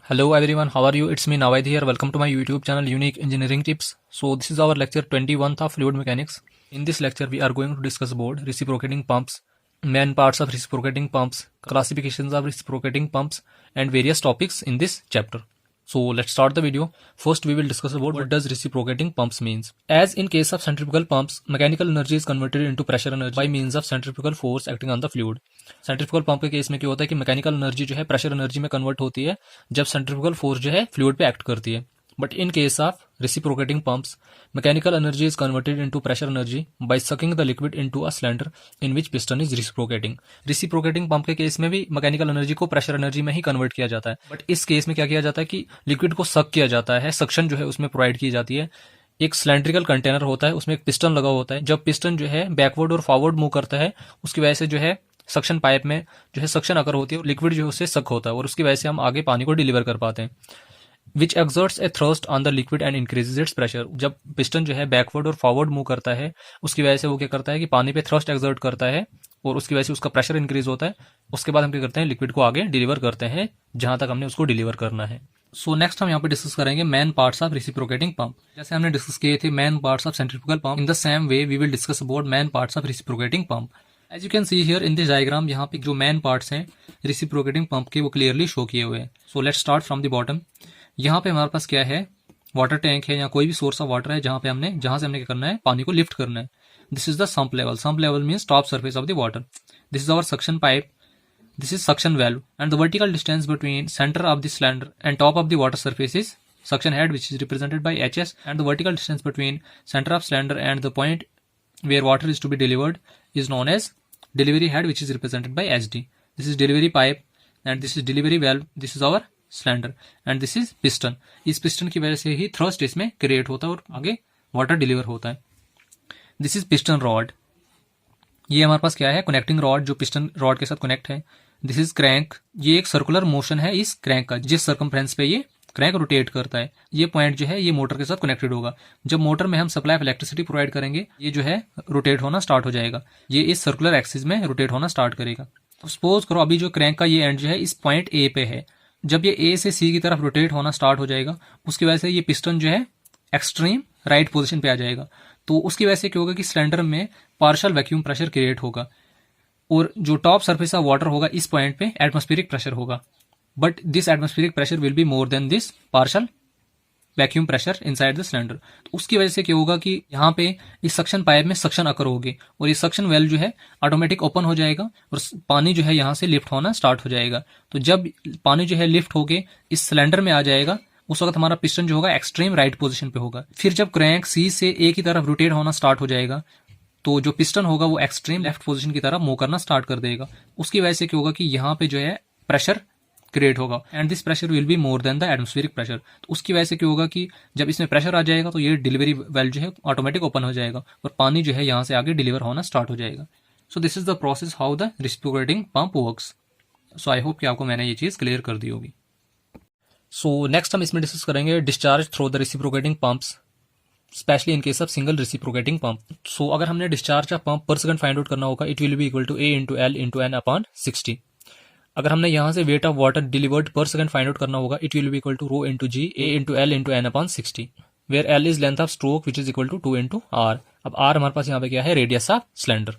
Hello everyone, how are you? It's me Navaid here. Welcome to my YouTube channel Unique Engineering Tips. So this is our lecture 21th of fluid mechanics. In this lecture we are going to discuss about reciprocating pumps, main parts of reciprocating pumps, classifications of reciprocating pumps and various topics in this chapter. So let's start the video. First we will discuss about what does reciprocating pumps means. As in case of centrifugal pumps, mechanical energy is converted into pressure energy by means of centrifugal force acting on the fluid. Centrifugal pump के case में क्या होता है कि mechanical energy जो है pressure energy में convert होती है जब सेंट्रीफ्यूगल फोर्स जो है फ्लूइड पे एक्ट करती है. But in case of reciprocating pumps, mechanical energy is converted into pressure energy by sucking the liquid into a cylinder in which piston is reciprocating. Reciprocating pump के case में भी mechanical energy को pressure energy में ही convert किया जाता है. But इस case में क्या किया जाता है कि लिक्विड को सक किया जाता है, सक्शन जो है उसमें प्रोवाइड की जाती है. एक सिलेंड्रिकल कंटेनर होता है, उसमें एक पिस्टन लगा होता है. जब पिस्टन जो है बैकवर्ड और फॉरवर्ड मूव करता है उसकी वजह से जो है सक्शन पाइप में जो है सक्शन अकर होती है, लिक्विड जो है उससे सक होता है और उसकी वजह से हम आगे पानी को डिलीवर कर पाते हैं. Which exerts a thrust on the liquid and increases its pressure. जब पिस्टन जो है बैकवर्ड और फॉरवर्ड मूव करता है उसकी वजह से वो क्या करता है कि पानी पे थ्रस्ट एक्सर्ट करता है और उसकी वजह से उसका प्रेशर इंक्रीज होता है. उसके बाद हम क्या करते हैं, लिक्विड को आगे डिलीवर करते हैं जहां तक हमने उसको डिलीवर करना है. सो नेक्स्ट हम यहाँ पे डिस्कस करेंगे main parts of reciprocating pump. जैसे हमने डिस्कस किए थे main parts of centrifugal pump, in the same way we will discuss about main parts of reciprocating pump. As you can see here in this diagram, यहाँ पे जो main parts हैं reciprocating pump के वो clearly show किए हुए हैं. So let's start from the bottom. यहाँ पे हमारे पास क्या है, वाटर टैंक है या कोई भी सोर्स ऑफ वाटर है जहाँ से हमने क्या करना है, पानी को लिफ्ट करना है. This is the sump level. Sump level means top surface of the water. This is our suction pipe. This is suction valve and the vertical distance between center of the cylinder and top of the water surface is suction head, which is represented by HS, and the vertical distance between center of cylinder and the point where water is to be delivered is known as delivery head, which is represented by SD. This is delivery pipe and this is delivery valve. This is our cylinder and this is piston. इस piston की वजह से ही thrust इसमें create होता है और आगे water deliver होता है. This is piston rod. ये हमारे पास क्या है, कनेक्टिंग रॉड जो पिस्टन रॉड के साथ कनेक्ट है. This is crank. ये एक सर्कुलर मोशन है इस क्रैंक का, जिस सर्कमफ्रेंस पे ये क्रैंक रोटेट करता है. ये पॉइंट जो है ये मोटर के साथ कनेक्टेड होगा. जब मोटर में हम सप्लाई ऑफ इलेक्ट्रिसिटी प्रोवाइड करेंगे ये जो है रोटेट होना स्टार्ट हो जाएगा. ये इस सर्कुलर एक्सिस में रोटेट होना स्टार्ट करेगा. तो सपोज करो अभी जो क्रैंक का ये एंड जो है इस पॉइंट ए पे है. जब ये ए से सी की तरफ रोटेट होना स्टार्ट हो जाएगा उसकी वजह से ये पिस्टन जो है एक्सट्रीम राइट पोजिशन पे आ जाएगा. तो उसकी वजह से क्या होगा कि सिलेंडर में पार्शियल वैक्यूम प्रेशर क्रिएट होगा और जो टॉप सरफेस ऑफ वाटर होगा इस पॉइंट पे एटमॉस्फेरिक प्रेशर होगा. But this atmospheric pressure will be more than this partial vacuum pressure inside the cylinder. तो उसकी वजह से क्या होगा कि यहाँ पे इस सक्शन पाइप में सक्शन अकर होगी और ये सक्शन वेल जो है ऑटोमेटिक ओपन हो जाएगा और पानी जो है यहाँ से लिफ्ट होना स्टार्ट हो जाएगा. तो जब पानी जो है लिफ्ट होके इस सिलेंडर में आ जाएगा उस वक्त हमारा पिस्टन जो होगा एक्सट्रीम राइट पोजीशन पे होगा. फिर जब क्रैंक सी से ए की तरफ रोटेट होना स्टार्ट हो जाएगा तो जो पिस्टन होगा वो एक्सट्रीम लेफ्ट पोजीशन की तरफ मूव करना स्टार्ट कर देगा. उसकी वजह से क्या होगा कि यहाँ पे जो है प्रेशर क्रिएट होगा and this pressure will be more than the atmospheric pressure. तो उसकी वजह से क्या होगा कि जब इसमें प्रेशर आ जाएगा तो ये डिलीवरी वेल जो है ऑटोमेटिक ओपन हो जाएगा और पानी जो है यहाँ से आगे डिलीवर होना स्टार्ट हो जाएगा. सो this is the process how the reciprocating pump works. So I hope कि आपको मैंने ये चीज क्लियर कर दी होगी. सो नेक्स्ट हम इसमें डिस्कस करेंगे discharge through the reciprocating pumps, specially in case of single reciprocating pump. So अगर हमने discharge of pump per second find out करना होगा it will be equal to A into L into N upon 60. अगर हमने यहाँ से weight of water delivered per second find out करना होगा it will be equal to rho into G A into L into N upon 60, where L is length of stroke which is equal to 2 into R. अब R हमारे पास यहाँ पे क्या है, radius of cylinder.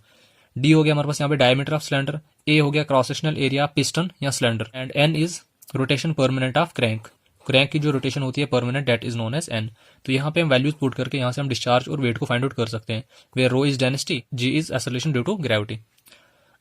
D हो गया हमारे पास यहाँ पे डायमीटर ऑफ सिलेंडर. A हो गया क्रॉस सेक्शनल एरिया पिस्टन या cylinder and N is rotation per minute of crank. Crank की जो रोटेशन होती है per minute that is known as N. तो यहाँ पे हम वैल्यूज पुट करके यहाँ से हम डिस्चार्ज और वेट को फाइंड आउट कर सकते हैं. Where rho is density, G is acceleration due to gravity.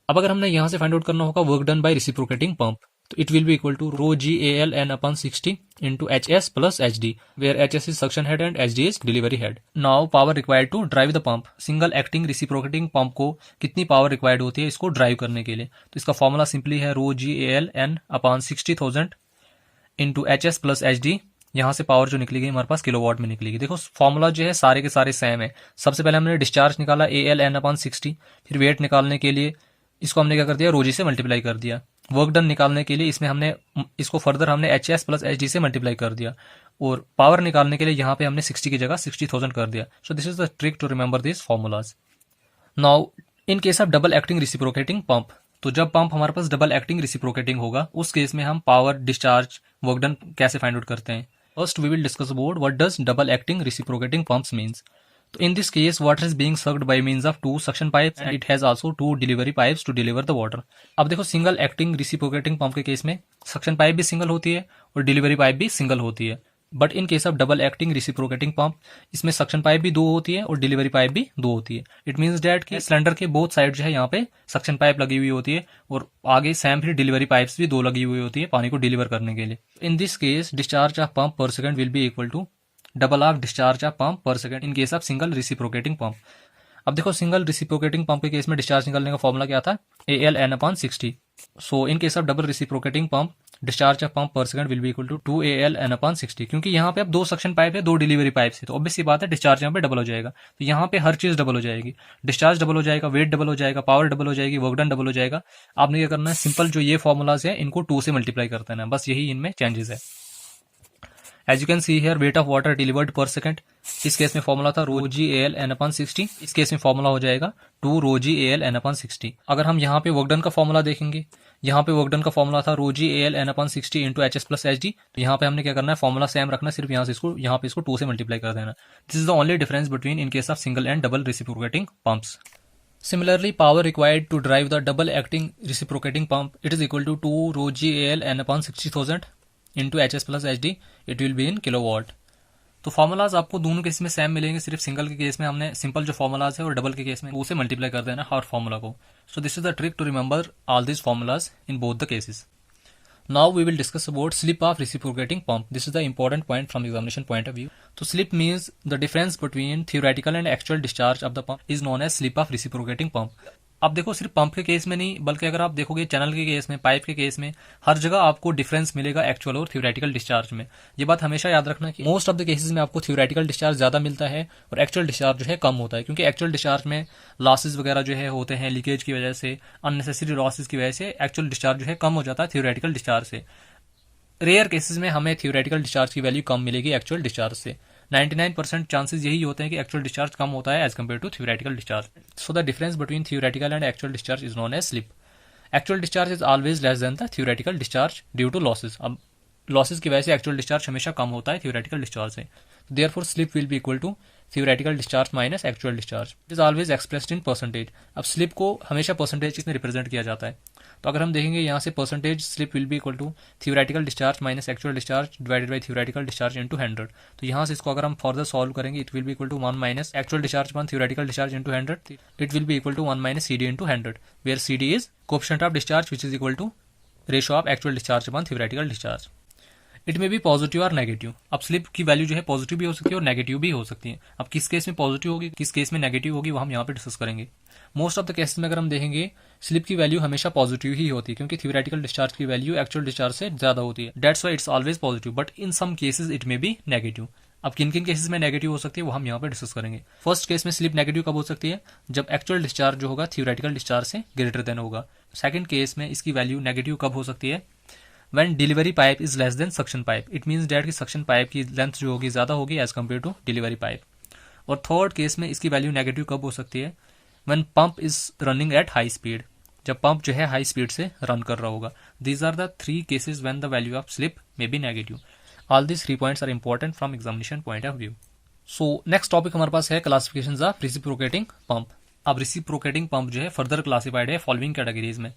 अब अगर हमने यहाँ से फाइंड आउट करना होगा work done by reciprocating pump तो it will be equal to rho GAL N upon 60 into HS plus HD, where HS is suction head and HD is delivery head. Now power required to drive the pump. Single acting reciprocating pump को कितनी power required होती है इसको drive करने के लिए. तो इसका फॉर्मूला सिंपली है रो GAL N upon 60,000 into HS plus HD. यहाँ से पावर जो निकलेगी हमारे पास किलोवाट में निकलेगी. देखो फॉर्मूला जो है सारे के सारे सेम है. सबसे पहले हमने डिस्चार्ज निकाला AL N अपॉन 60, फिर वेट निकालने के लिए इसको हमने क्या कर दिया, रोजी से मल्टीप्लाई कर दिया. वर्क डन निकालने के लिए इसमें हमने इसको फर्दर हमने HS प्लस HD से मल्टीप्लाई कर दिया और पावर निकालने के लिए यहाँ पे हमने 60 की जगह 60,000 कर दिया. So this is the trick to remember this formulas. Now in case of double acting reciprocating pump तो जब पंप हमारे पास डबल एक्टिंग रिसिप्रोकेटिंग होगा उस केस में हम पावर, डिस्चार्ज, वर्क डन कैसे फाइंड आउट करते हैं। First we will discuss about what does double acting reciprocating pumps means. तो in this case water is being sucked by means of two suction pipes and it has also two delivery pipes to deliver the water। अब देखो single acting reciprocating pump के case में suction pipe भी single होती है और delivery pipe भी single होती है। But in case of double acting reciprocating pump इसमें सक्शन पाइप भी दो होती है और डिलीवरी पाइप भी दो होती है। इट मीन्स डैट कि सिलेंडर के बोथ साइड जो है यहाँ पे सक्शन पाइप लगी हुई होती है और आगे सेम फिर डिलीवरी पाइप्स भी दो लगी हुई होती है पानी को डिलीवर करने के लिए। In this case discharge of pump per second will be equal to double of discharge of pump per second in case of single reciprocating pump. अब देखो सिंगल रिसिप्रोकेटिंग पंप के केस में डिस्चार्ज निकालने का formula क्या था, AL/N/60। So in case of double reciprocating pump discharge of pump per second will be equal to 2AL/N/60, क्योंकि यहाँ पे अब दो सक्शन पाइप है, दो डिलीवरी पाइप है, तो ऑब्वियस सी बात है डिस्चार्ज यहाँ पे डबल हो जाएगा। तो यहाँ पे हर चीज डबल हो जाएगी, डिस्चार्ज डबल हो जाएगा, वेट डबल हो जाएगा, पावर डबल हो जाएगी, वर्क डन डबल हो जाएगा। आपने क्या करना है, सिंपल जो ये फॉर्मूलाज है इनको 2 से मल्टीप्लाई कर देना है, बस यही इनमें चेंजेस है। As you can see here weight of water delivered per second, इस केस में फॉर्मूला था ρg/AL/N/60, इस केस में फॉर्मूला हो जाएगा 2 ρg/AL/N/60। अगर हम यहाँ पे वर्कडन का फॉर्मूला देखेंगे, यहाँ पे वर्कडन का फॉर्मूला था ρg/AL/N/60 इंटू HS+HD, तो यहाँ पे हमने क्या करना है, फॉर्मूला सेम रखना, सिर्फ यहाँ पे इसको 2 से मल्टीप्लाई कर देना। This is the only difference between in case of single and double reciprocating pumps. Similarly, power required to drive the double acting reciprocating pump, it is equal to 2 ρg/AL/N/60,000 into HS+HD, it will be in kilowatt. तो formulas आपको दोनों case में same मिलेंगे, सिर्फ single के case में हमने simple जो फॉर्मूलाज है और डबल के केस में उसे मल्टीप्लाई कर देना हर फॉर्मूला को। So this is the trick to remember all this formulas in both the cases. Now we will discuss about slip of reciprocating pump. This is the important point from examination point of view. So slip means the difference between theoretical and actual discharge of the pump is known as slip of reciprocating pump. अब देखो सिर्फ pump के case में नहीं, बल्कि अगर आप देखोगे चैनल के केस में, पाइप के केस में, हर जगह आपको डिफरेंस मिलेगा एक्चुअल और थ्योरेटिकल डिस्चार्ज में। ये बात हमेशा याद रखना कि मोस्ट ऑफ द केसेस में आपको थ्योरेटिकल डिस्चार्ज ज्यादा मिलता है और एक्चुअल डिस्चार्ज जो है कम होता है, क्योंकि एक्चुअल डिस्चार्ज में लॉसेज वगैरह जो है होते हैं लीकेज की वजह से, अननेसेसरी लॉसेज की वजह से एक्चुअल डिस्चार्ज जो है कम हो जाता है थ्योरेटिकल डिस्चार्ज से। रेयर केसेस में हमें थ्योरेटिकल डिस्चार्ज की वैल्यू कम मिलेगी एक्चुअल डिस्चार्ज से। 99% चांसेस यही होते हैं कि एक्चुअल डिस्चार्ज कम होता है as compare to theoretical discharge. So the difference between theoretical and actual discharge is known as slip. Actual discharge is always less than the theoretical discharge due to losses. अब losses की वजह से actual discharge हमेशा कम होता है theoretical discharge से। Therefore slip will be equal to theoretical discharge minus actual discharge. It is always expressed in percentage. अब स्लिप को हमेशा परसेंटेज में रिप्रेजेंट किया जाता है, तो अगर हम देखेंगे यहाँ से percentage slip will be equal to theoretical discharge minus actual discharge divided by theoretical discharge into 100। तो यहाँ से इसको अगर हम फर्दर सॉल्व करेंगे, it will be equal to 1 minus actual discharge 1 theoretical discharge into 100, it will be equal to 1 minus CD into 100, where CD is coefficient of discharge which is equal to ratio of actual discharge 1 theoretical discharge. It में भी positive और negative. अब slip की value जो है positive भी हो सकती है और नेगेटिव भी हो सकती है। अब किस केस में पॉजिटिव होगी, किस केस में नेगेटिव होगी, वो हम यहाँ पे डिस्कस करेंगे। मोस्ट ऑफ द केसेस में अगर हम देखेंगे स्लिप की वैल्यू हमेशा पॉजिटिव ही होती है, क्योंकि थ्योरेटिकल डिस्चार्ज की वैल्यू एक्चुअल डिस्चार्ज से ज्यादा होती है। That's why it's always positive, but in some cases it may be negative. अब किन किन केसेस में नेगेटिव हो सकती है वो हम यहाँ पे डिस्कस करेंगे। फर्स्ट केस में स्लिप नेगेटिव कब हो सकती है, जब एक्चुअल डिस्चार्ज जो होगा थ्योरेटिकल डिस्चार्ज से ग्रेटर देन होगा। सेकंड केस में इसकी वैल्यू नेगेटिव कब हो सकती है, when delivery pipe is less than suction pipe, it means that कि suction pipe की लेंथ जो होगी ज्यादा होगी as compare to delivery pipe. और थर्ड केस में इसकी वैल्यू नेगेटिव कब हो सकती है, when pump is running at high speed, जब पंप जो है हाई स्पीड से रन कर रहा होगा। These are the 3 cases when the value of slip may be negative. All these 3 points are important from examination point of view. So next topic हमारे पास है classifications of reciprocating pump। अब reciprocating pump जो है further classified है following categories में।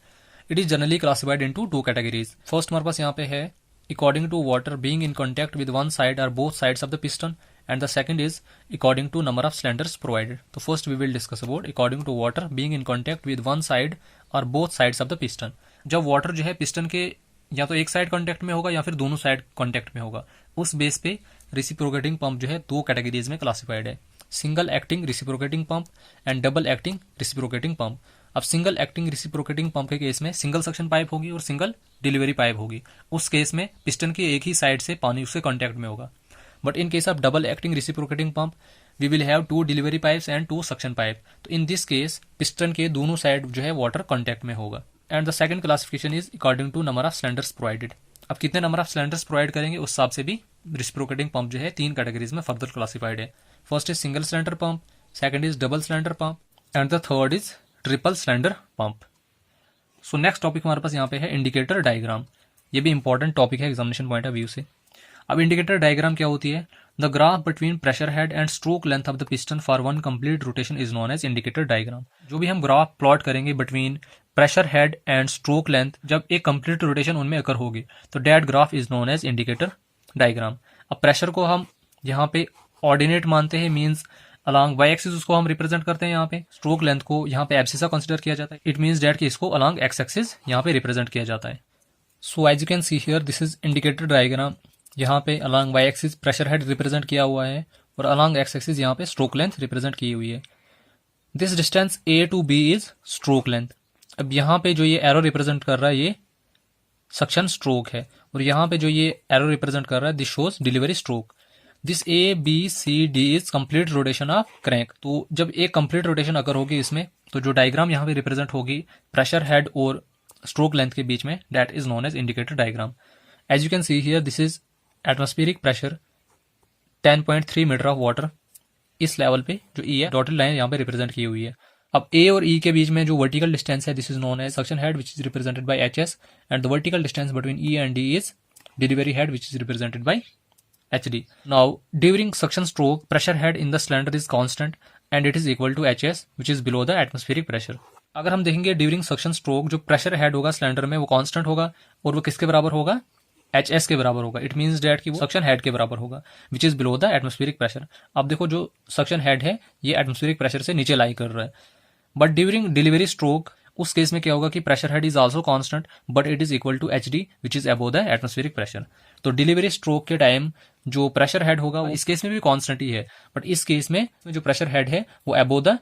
It is generally classified into 2 categories. First हमारे पास यहाँ पे है according to water being in contact with one side और both sides of the piston, and the second is according to number of cylinders provided. तो first we will discuss about according to water being in contact with one side और both sides of the piston. जब water जो है piston के या तो एक side contact में होगा या फिर दोनों साइड कॉन्टैक्ट में होगा, उस बेस पे रिसिप्रोकेटिंग पंप जो है 2 कैटेगरीज में क्लासिफाइड है, single acting reciprocating pump and double acting reciprocating pump. अब सिंगल एक्टिंग रिसिप्रोकेटिंग पंप के केस में सिंगल सक्शन पाइप होगी और सिंगल डिलीवरी पाइप होगी। उस केस में पिस्टन के एक ही साइड से पानी उसके कॉन्टैक्ट में होगा। But in case of double acting reciprocating pump we will have 2 delivery pipes and 2 suction pipe. तो इन दिस केस पिस्टन के दोनों साइड जो है वाटर कॉन्टैक्ट में होगा। And the second classification is according to number of cylinders provided. अब कितने number of cylinders provide करेंगे उस हिसाब से भी रिसिप्रोकेटिंग पंप जो है 3 कैटेगरीज में फर्दर क्लासिफाइड है। First is single cylinder pump, second is double cylinder pump and the third is triple cylinder pump. So next topic हमारे पास यहाँ पे है इंडिकेटर डायग्राम। ये भी इंपॉर्टेंट टॉपिक है एग्जामिनेशन पॉइंट ऑफ व्यू से। अब इंडिकेटर डायग्राम क्या होती है? The graph between pressure head and stroke length of the piston for one complete rotation is known as indicator diagram. जो भी हम ग्राफ प्लॉट करेंगे between pressure head and stroke length, जब एक कंप्लीट रोटेशन उनमें अकर होगी तो that graph is known as indicator diagram. अब प्रेशर को हम यहाँ पे ऑर्डिनेट मानते हैं, मीन्स अलॉन्ग वाई एक्सिस उसको हम रिप्रेजेंट करते हैं। यहाँ पे स्ट्रोक लेंथ को यहाँ पे एब्सिसा कंसिडर किया जाता है। इट मीन्स डेट कि इसको अलॉन्ग एक्स एक्सिस यहाँ पे रिप्रेजेंट किया जाता है। So as you can see here this is indicator diagram. यहाँ पे along Y axis pressure head represent किया हुआ है और अलॉन्ग एक्स एक्सिस यहाँ पे स्ट्रोक लेंथ रिप्रेजेंट की हुई है। This distance A to B is stroke length. अब यहाँ पे जो ये एरो रिप्रेजेंट कर रहा है ये सक्शन स्ट्रोक है, और यहाँ पे जो ये एरो रिप्रेजेंट कर रहा है this shows delivery stroke. This A B C D is complete rotation of crank. तो जब एक कंप्लीट रोटेशन अगर होगी इसमें, तो जो डायग्राम यहाँ पे रिप्रेजेंट होगी प्रेशर हेड और स्ट्रोक लेंथ के बीच में, that is known as indicator diagram. As you can see here this is atmospheric pressure 10.3 metre of water. इस लेवल पे जो ई है डॉटेड लाइन यहाँ पे रिप्रेजेंट की हुई है। अब ए और ई के बीच में जो वर्टिकल डिस्टेंस है this is known as suction head which is represented by H S, and the vertical distance between E and D is delivery head which is represented by HD. Now, during suction stroke, pressure head in the cylinder is constant and it is equal to HS, which is below the atmospheric pressure. अगर हम देखेंगे during suction stroke जो pressure head होगा cylinder में वो constant होगा, और वो किसके बराबर होगा? HS के बराबर होगा। इट मीन्स डेट कि वो सक्शन हेड के बराबर होगा, which is below the atmospheric pressure. अब देखो जो सक्शन हेड है ये एटमोस्फेरिक प्रेशर से नीचे लाई कर रहा है, बट ड्यूरिंग डिलीवरी स्ट्रोक उस केस में क्या होगा कि pressure head is also constant but it is equal to HD which is above the atmospheric pressure. तो डिलीवरी स्ट्रोक के टाइम जो प्रेशर हेड होगा इस केस में भी कांस्टेंट ही है, बट इस केस में जो प्रेशर हेड है वो above the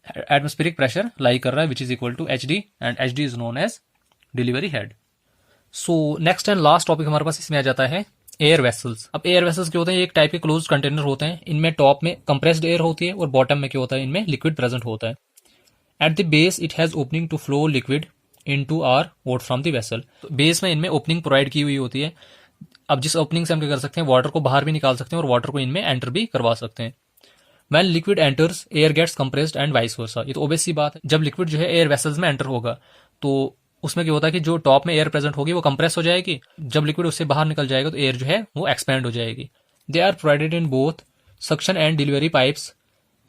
atmospheric pressure lie कर रहा है which is equal to HD, and HD is known as delivery head. So next and last topic हमारे पास इसमें आ जाता है एयर वेसल्स। अब एयर वेसल्स क्या होते हैं? एक टाइप के क्लोज कंटेनर होते हैं। इनमें टॉप में कंप्रेस्ड एयर होती है और बॉटम में क्या होता है? इनमें लिक्विड प्रेजेंट होता है। At the base it has opening to flow liquid into or out from the vessel. Base में इनमें ओपनिंग प्रोवाइड की हुई होती है। अब जिस ओपनिंग से हम क्या कर सकते हैं, वाटर को बाहर भी निकाल सकते हैं और वाटर को इनमें एंटर भी करवा सकते हैं। When liquid enters air gets compressed and vice versa. ये तो ऑब्वियस सी बात है, जब लिक्विड जो है एयर वेसल्स में एंटर होगा तो उसमें क्या होता है कि जो टॉप में एयर प्रेजेंट होगी वो कंप्रेस हो जाएगी, जब लिक्विड उससे बाहर निकल जाएगा तो एयर जो है वो एक्सपेंड हो जाएगी। They are provided in both suction and delivery pipes,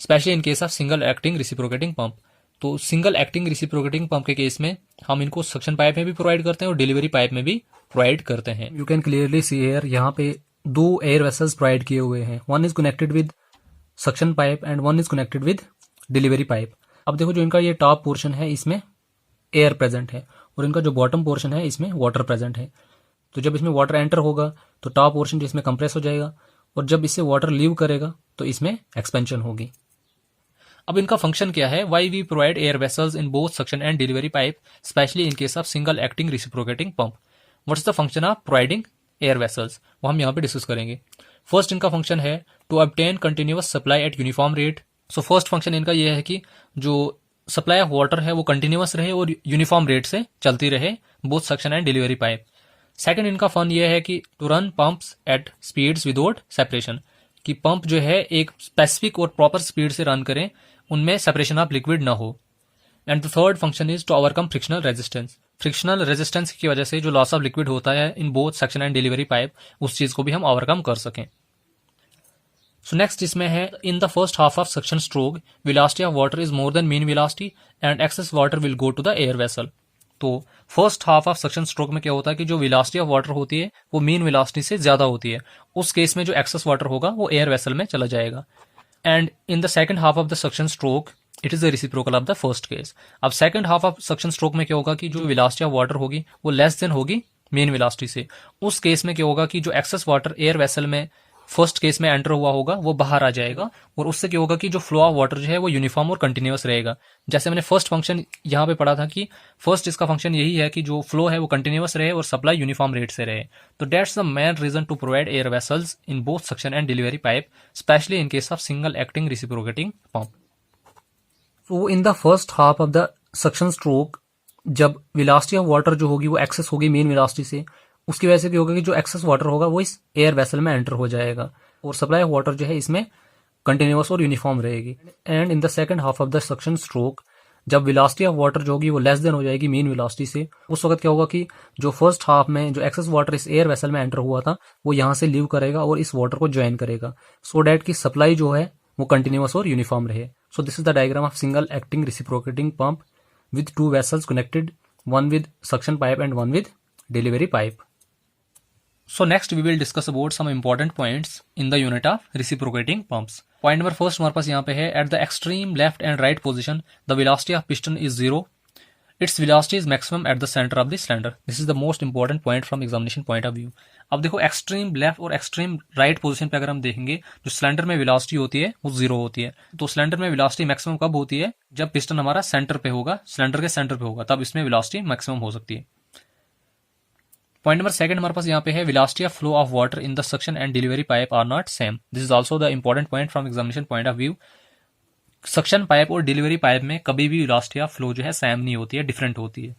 specially in case of single acting reciprocating pump. तो सिंगल एक्टिंग रिसिप्रोकेटिंग पंप के केस में हम इनको सक्शन पाइप में भी प्रोवाइड करते हैं और डिलीवरी पाइप में भी प्रोवाइड करते हैं। You can clearly see here यहाँ पे दो एयर वेसल्स प्रोवाइड किए हुए हैं। One is connected with suction pipe and one is connected with delivery pipe. अब देखो जो इनका ये टॉप पोर्शन है इसमें एयर प्रेजेंट है और इनका जो बॉटम पोर्शन है इसमें वाटर प्रेजेंट है। तो जब इसमें वाटर एंटर होगा तो टॉप पोर्शन जो इसमें कंप्रेस हो जाएगा, और जब इससे वाटर लीव करेगा तो इसमें एक्सपेंशन होगी। अब इनका फंक्शन क्या है? Why we provide air vessels in both suction and delivery pipe, specially in case of single acting reciprocating pump. What's the function of providing air vessels, वो हम यहाँ पे डिस्कस करेंगे। फर्स्ट इनका फंक्शन है to obtain continuous supply at uniform rate. So first function इनका यह है कि जो सप्लाई ऑफ वाटर है वो कंटिन्यूअस रहे और यूनिफॉर्म रेट से चलती रहे both suction and delivery pipe. Second इनका फन ये है कि to run pumps at speeds without separation, कि पंप जो है एक स्पेसिफिक और प्रॉपर स्पीड से रन करें, उनमें सेपरेशन ऑफ लिक्विड ना हो। And the third function is to overcome frictional resistance. Frictional resistance की वजह से जो लॉस ऑफ लिक्विड होता है in both suction and delivery pipe, उस चीज को भी हम ओवरकम कर सकें। सो नेक्स्ट इसमें है in the first half of suction stroke velocity of water is more than mean velocity and excess water will go to the air vessel. तो first half of suction stroke में क्या होता है कि जो वेलोसिटी ऑफ वाटर होती है वो मीन वेलोसिटी से ज्यादा होती है। उस केस में जो एक्सेस वाटर होगा वो एयर वेसल में चला जाएगा। And in the second half of the suction stroke it is the reciprocal of the first case. अब second half of suction stroke में क्या होगा कि जो वेलोसिटी ऑफ वाटर होगी वो लेस देन होगी मेन वेलोसिटी से। उस केस में क्या होगा कि जो एक्सेस वाटर एयर वेसल में फर्स्ट केस में एंटर हुआ होगा वो बाहर आ जाएगा, और उससे क्या होगा कि जो फ्लो ऑफ वाटर जो है वो यूनिफॉर्म और कंटिन्यूअस रहेगा। जैसे मैंने फर्स्ट फंक्शन यहाँ पे पढ़ा था कि फर्स्ट इसका फंक्शन यही है कि जो फ्लो है वो कंटिन्यूअस रहे और सप्लाई यूनिफॉर्म रेट से रहे। तो that's the main reason to provide air vessels in both suction and delivery pipe, specially in case of single acting reciprocating pump. So in the first half of the suction stroke जब velocity of water जो होगी वो access होगी main velocity से, उसकी वजह से क्या होगा कि जो एक्सेस वाटर होगा वो इस एयर वेसल में एंटर हो जाएगा और सप्लाई ऑफ वाटर जो है इसमें कंटिन्यूअस और यूनिफॉर्म रहेगी। And in the second half of the suction stroke जब वेलोसिटी ऑफ वाटर जो होगी वो लेस देन हो जाएगी मीन वेलोसिटी से, उस वक्त क्या होगा कि जो फर्स्ट हाफ में जो एक्सेस वाटर इस एयर वेसल में एंटर हुआ था वो यहाँ से लीव करेगा और इस वाटर को ज्वाइन करेगा, सो डैट की सप्लाई जो है वो कंटिन्यूअस और यूनिफॉर्म रहे। सो this is the diagram of single acting reciprocating pump with two vessels connected, one with suction pipe and one with delivery pipe. So next we will discuss about some important points in the unit of reciprocating pumps. Point number first हमारे पास यहाँ पे है, at the extreme left and right position the velocity of piston is 0. Its velocity is maximum at the center of the cylinder. This is the most important point from examination point of view. अब देखो extreme left और extreme right position पे अगर हम देखेंगे जो cylinder में velocity होती है वो 0 होती है। तो सिलेंडर में वेलोसिटी मैक्सिमम कब होती है? जब पिस्टन हमारा सेंटर पे होगा, सिलेंडर के सेंटर पे होगा, तब इसमें वेलोसिटी मैक्सिमम हो सकती है। पॉइंट नंबर सेकंड हमारे पास यहाँ पे है, velocity of flow of water in the suction and delivery pipe are not same. This is also the important point from examination point of view. Suction pipe और delivery pipe में कभी भी velocity of flow जो है same नहीं होती है, different होती है।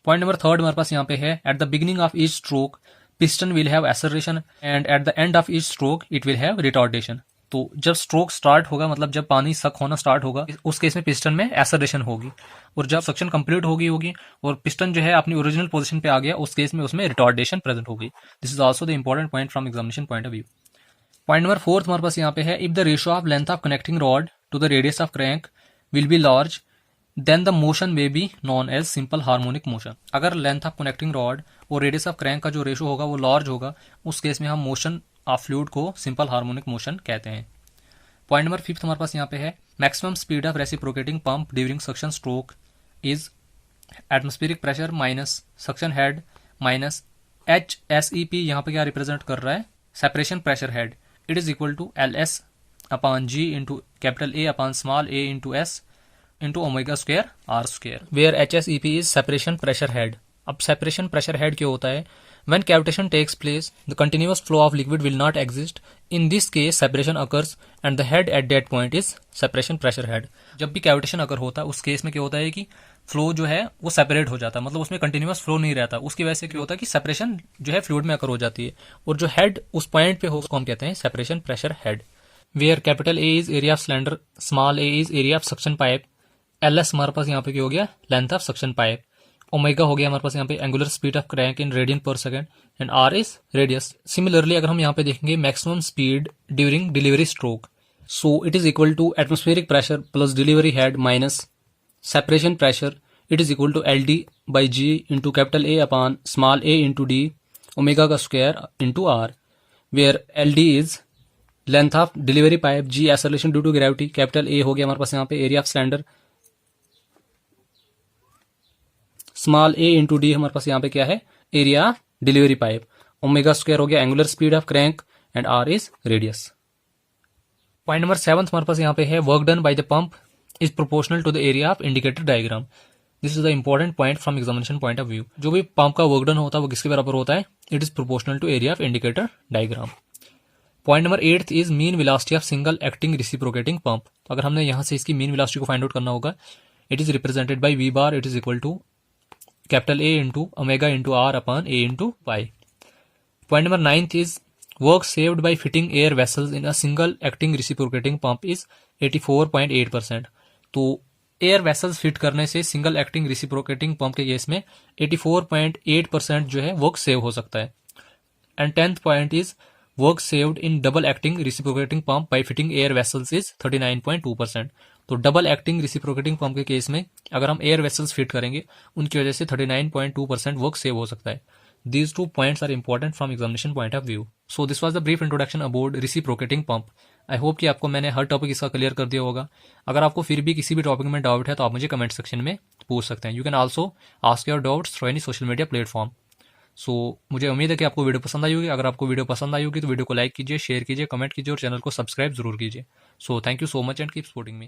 पॉइंट नंबर थर्ड हमारे पास यहाँ पे है, at the beginning of each stroke piston will have acceleration and at the end of each stroke it will have retardation. तो जब स्ट्रोक स्टार्ट होगा, मतलब जब पानी सक होना स्टार्ट होगा, उस केस में पिस्टन में एक्सेलरेशन होगी, और जब सक्शन कंप्लीट होगी और पिस्टन जो है अपनी ओरिजिनल पोजीशन पे आ गया, उस केस में उसमें रिटार्डेशन प्रेजेंट होगी। This is also the important point from examination point of view. Point number fourth हमारे पास यहाँ पे है, if the ratio of length of connecting rod to the radius of crank will be large then the motion may be known as simple harmonic motion. अगर length of connecting rod और radius of crank का जो ratio होगा वो large होगा, उस case में हम मोशन ऑफ फ्लूइड को सिंपल हार्मोनिक मोशन कहते हैं। पॉइंट नंबर फिफ्थ हमारे पास यहाँ पे है, maximum speed of reciprocating pump during suction stroke is atmospheric pressure minus suction head minus HSEP। यहाँ पे क्या रिप्रेजेंट कर रहा है? Separation pressure head. It is equal to LS upon G into capital A upon small a into S into omega square R square, where HSEP is separation pressure head. अब separation pressure head क्या होता है? When cavitation takes place, the continuous flow of liquid will not exist. In this case, separation occurs, and the head at that point is separation pressure head. जब भी cavitation अगर होता है उस case में क्या होता है कि फ्लो जो है वो सेपरेट हो जाता है, मतलब उसमें कंटिन्यूअस फ्लो नहीं रहता। उसकी वजह से क्या होता है कि सेपरेशन जो है फ्लूइड में अकर हो जाती है, और जो हेड उस पॉइंट पे हो उसको हम कहते हैं separation pressure head. Where capital A is area of cylinder, small a is area of suction pipe, LS हमारे पास यहाँ पे क्या हो गया? Length of suction pipe, omega हो गया हमारे पास यहाँ पे angular speed of crank in radian per second, and R is radius. Similarly अगर हम यहाँ पे देखेंगे maximum speed during delivery stroke, so it is equal to atmospheric pressure plus delivery head minus separation pressure, it is equal to LD by G into capital A upon small a into D omega का square into R, where LD is length of delivery pipe, G acceleration due to gravity, capital A हो गया हमारे पास यहाँ पे area of cylinder, small a into D हमारे पास यहाँ पे क्या है? Area delivery pipe, omega square हो गया angular speed of crank, and R is radius. Point number 7 हमारे पास यहाँ पे है, work done by the pump is proportional to the area of indicator diagram. This is the important point from examination point of view. जो भी pump का work done होता है वो किसके बराबर होता है? It is proportional to area of indicator diagram. Point number 8 is mean velocity of single acting reciprocating pump. अगर हमने यहाँ से इसकी मीन वेलोसिटी को फाइंड आउट करना होगा, it is represented by V bar, it is equal to capital A into omega into R upon A into Y। Point number 9 is work saved by fitting air vessels in a single acting reciprocating pump is 84.8%। तो air vessels fit करने से single acting reciprocating pump के case में 84.8% जो है work save हो सकता है। And 10th point is work saved in double acting reciprocating pump by fitting air vessels is 39.2%। तो डबल एक्टिंग रेसिप्रोकेटिंग पंप के केस में अगर हम एयर वेसल्स फिट करेंगे उनकी वजह से 39.2% वर्क सेव हो सकता है। These 2 points are important from examination point of view. So this was the brief introduction about reciprocating pump. I hope कि आपको मैंने हर टॉपिक इसका क्लियर कर दिया होगा। अगर आपको फिर भी किसी भी टॉपिक में डाउट है तो आप मुझे कमेंट सेक्शन में पूछ सकते हैं। You can also ask your doubts through any social media platform. So मुझे उम्मीद है कि आपको वीडियो पसंद आई होगी। अगर आपको वीडियो पसंद आई होगी तो वीडियो को लाइक कीजिए, शेयर कीजिए, कमेंट कीजिए और चैनल को सब्सक्राइब जरूर कीजिए। So thank you so much and keep supporting me.